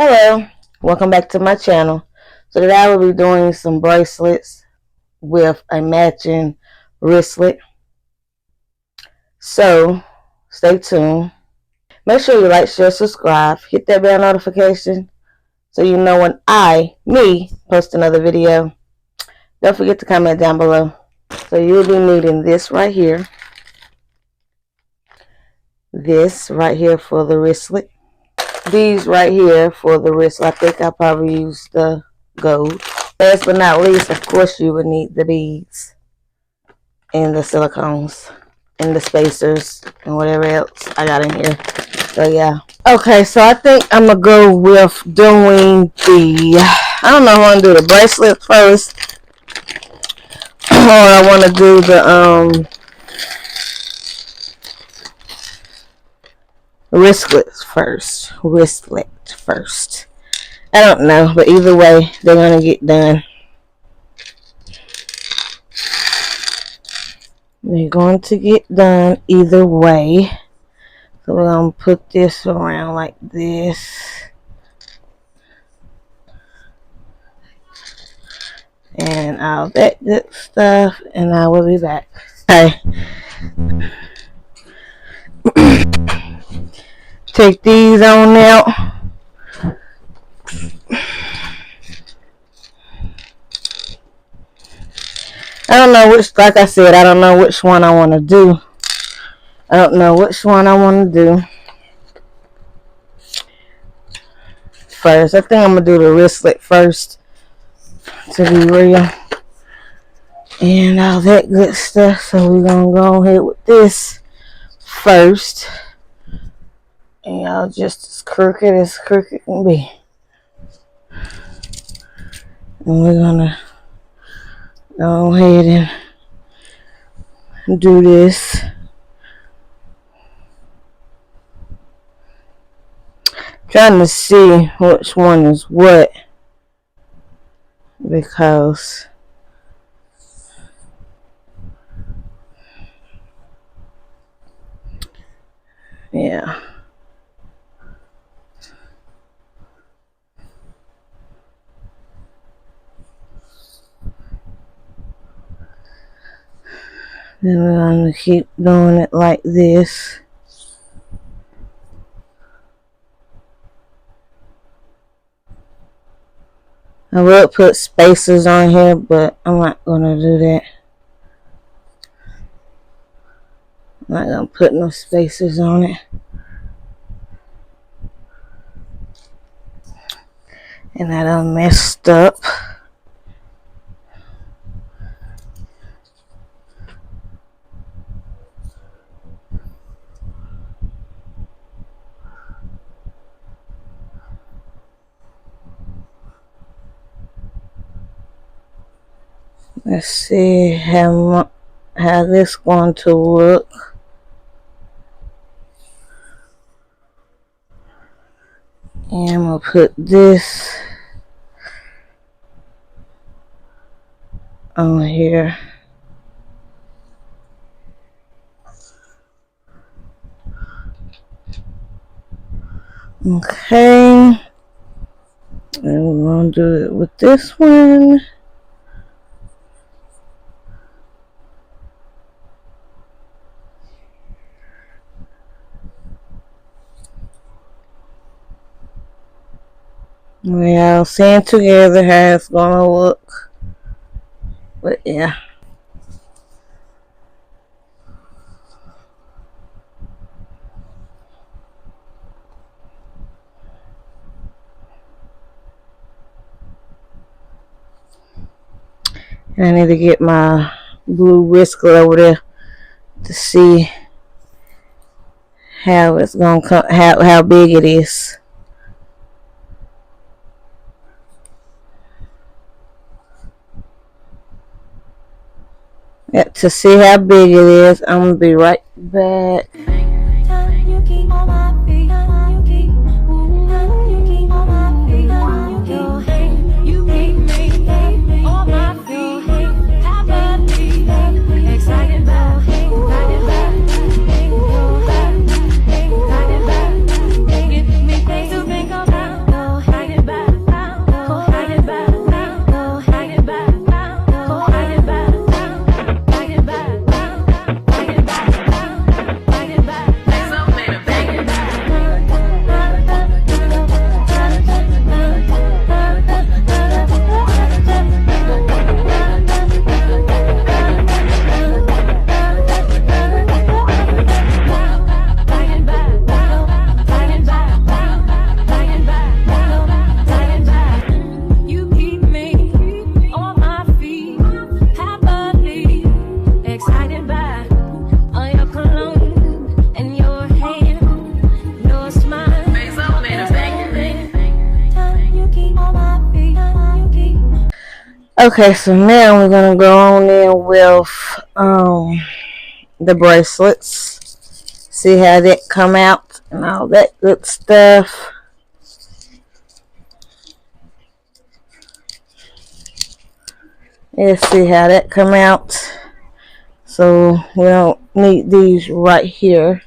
Hello, welcome back to my channel. So today I will be doing some bracelets with a matching wristlet. So stay tuned. Make sure you like, share, subscribe, hit that bell notification so you know when me, post another video. Don't forget to comment down below. So you'll be needing this right here. This right here for the wristlet. These right here for the wristlet. I think I'll probably use the gold. Last but not least, of course, you would need the beads and the silicones and the spacers and whatever else I got in here. So yeah. Okay, so I think I'm gonna go with doing I don't know if I want to do the bracelet first or I want to do the wristlet first. I don't know, but either way, they're gonna get done. They're going to get done either way. So we're gonna put this around like this. And all that good stuff, and I will be back. Okay. Take these on out. I don't know which, like I said, I don't know which one I want to do. I don't know which one I want to do first. I think I'm going to do the wristlet first, to be real. And all that good stuff. So we're going to go ahead with this first. And y'all just as crooked can be. And we're going to go ahead and do this. Trying to see which one is what, because yeah. Then we're going to keep doing it like this. I will put spacers on here, but I'm not going to do that. I'm not going to put no spacers on it. And I done messed up. Let's see how this going to look. And I'm going to put this on here. Okay. And we're going to do it with this one. We all seeing together how it's gonna look. But yeah. I need to get my blue wristlet over there to see how it's gonna come, how big it is. Yeah, to see how big it is, I'm gonna be right back. Okay, so now we're gonna go on in with the bracelets. See how that come out and all that good stuff. Let's see how that come out. So we don't need these right here.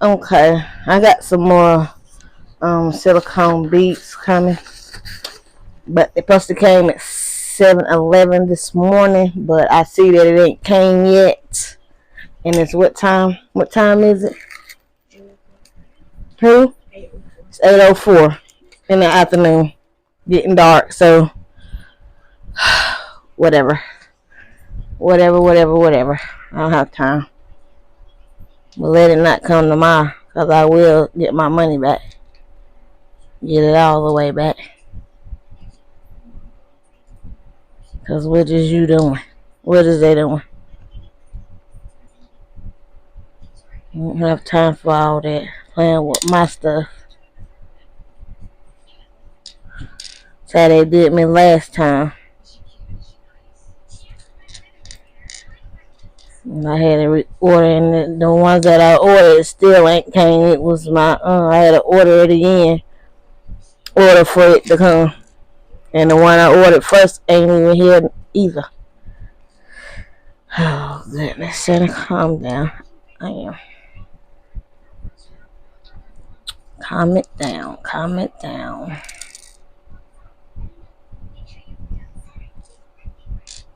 Okay, I got some more silicone beads coming, but they supposed to came at 7-11 this morning, but I see that it ain't came yet. And it's what time? What time is it? Who? It's 8:04 in the afternoon, getting dark. So whatever. I don't have time. But let it not come tomorrow, because I will get my money back. Get it all the way back. Because what is you doing? What is they doing? I don't have time for all that. Playing with my stuff. That's how they did me last time. And I had to order, and the ones that I ordered still ain't came. It was my I had to order it again. Order for it to come. And the one I ordered first ain't even here either. Oh goodness, Santa, calm down. I am. Calm it down.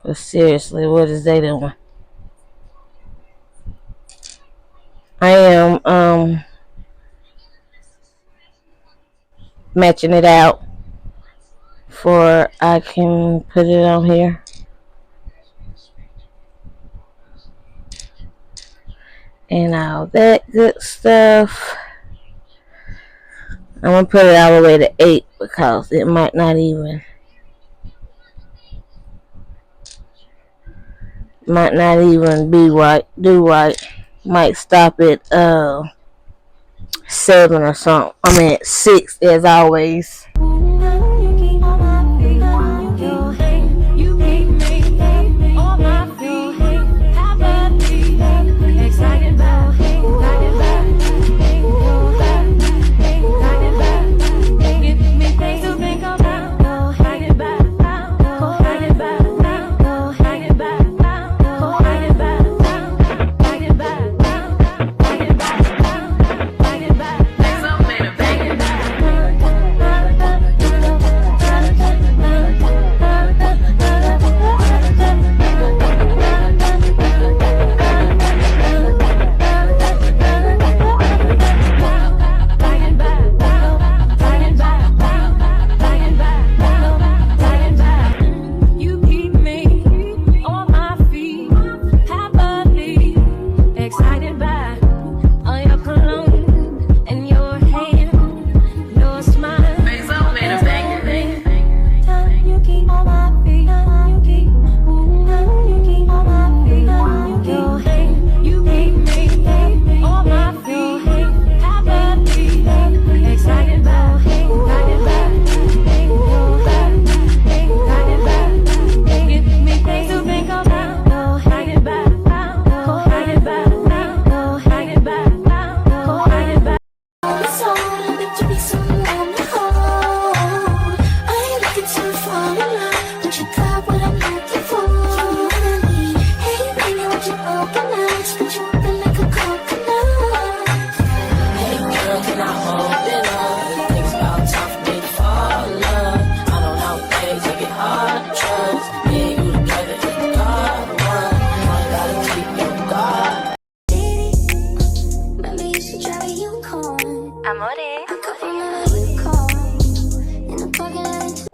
But seriously, what is they doing? I am matching it out for I can put it on here. And all that good stuff. I'm gonna put it all the way to 8 because it might not even be right, do right. Might stop at 7 or something. I mean at 6 as always.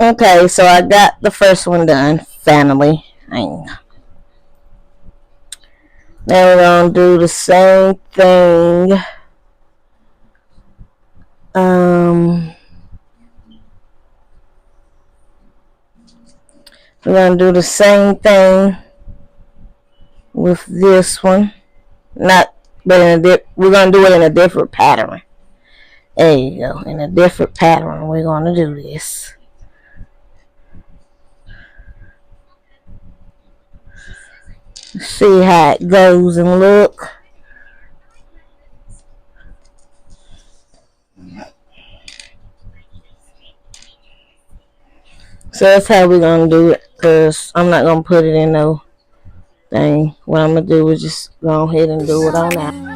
Okay, so I got the first one done, finally. Now we're gonna do the same thing. We're gonna do the same thing with this one. We're gonna do it in a different pattern. There you go. In a different pattern, we're gonna do this. See how it goes and look. So that's how we're gonna do it, because I'm not gonna put it in no thing. What I'm gonna do is just go ahead and do it on out.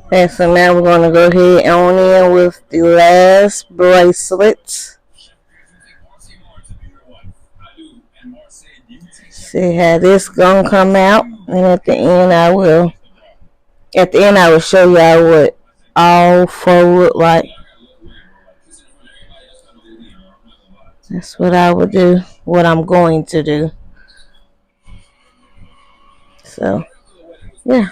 And so now we're going to go ahead on in with the last bracelet. See how this gonna come out, and at the end I will show y'all what all four look like. That's what I would do, what I'm going to do. So yeah.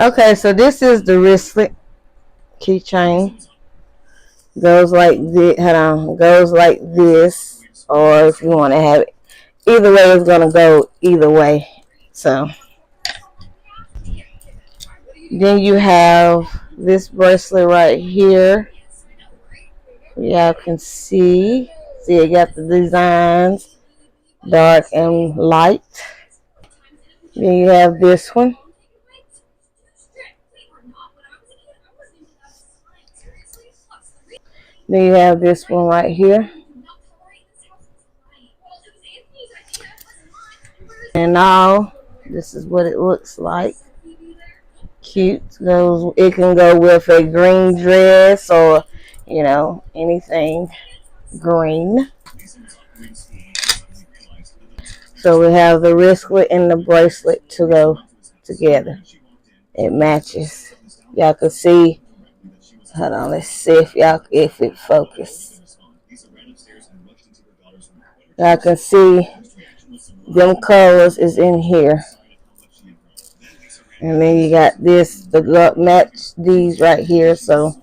Okay, so this is the wristlet keychain. Goes like this. Hold on. Goes like this, or if you want to have it, either way, it's gonna go either way. So then you have this bracelet right here. Y'all can see. See, it got the designs, dark and light. Then you have this one. Then you have this one right here. And now this is what it looks like. Cute. Goes. It can go with a green dress or, you know, anything green. So we have the wristlet and the bracelet to go together. It matches. Y'all can see. Hold on, let's see if it focus. Y'all can see them colors is in here. And then you got this to match these right here. So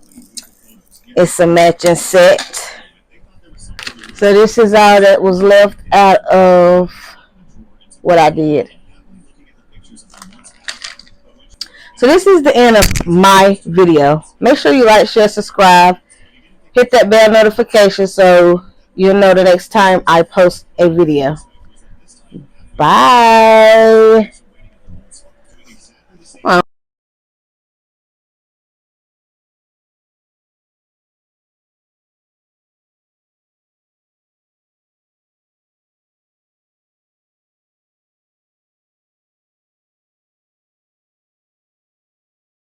it's a matching set. So this is all that was left out of what I did. So this is the end of my video. Make sure you like, share, subscribe. Hit that bell notification so you'll know the next time I post a video. Bye.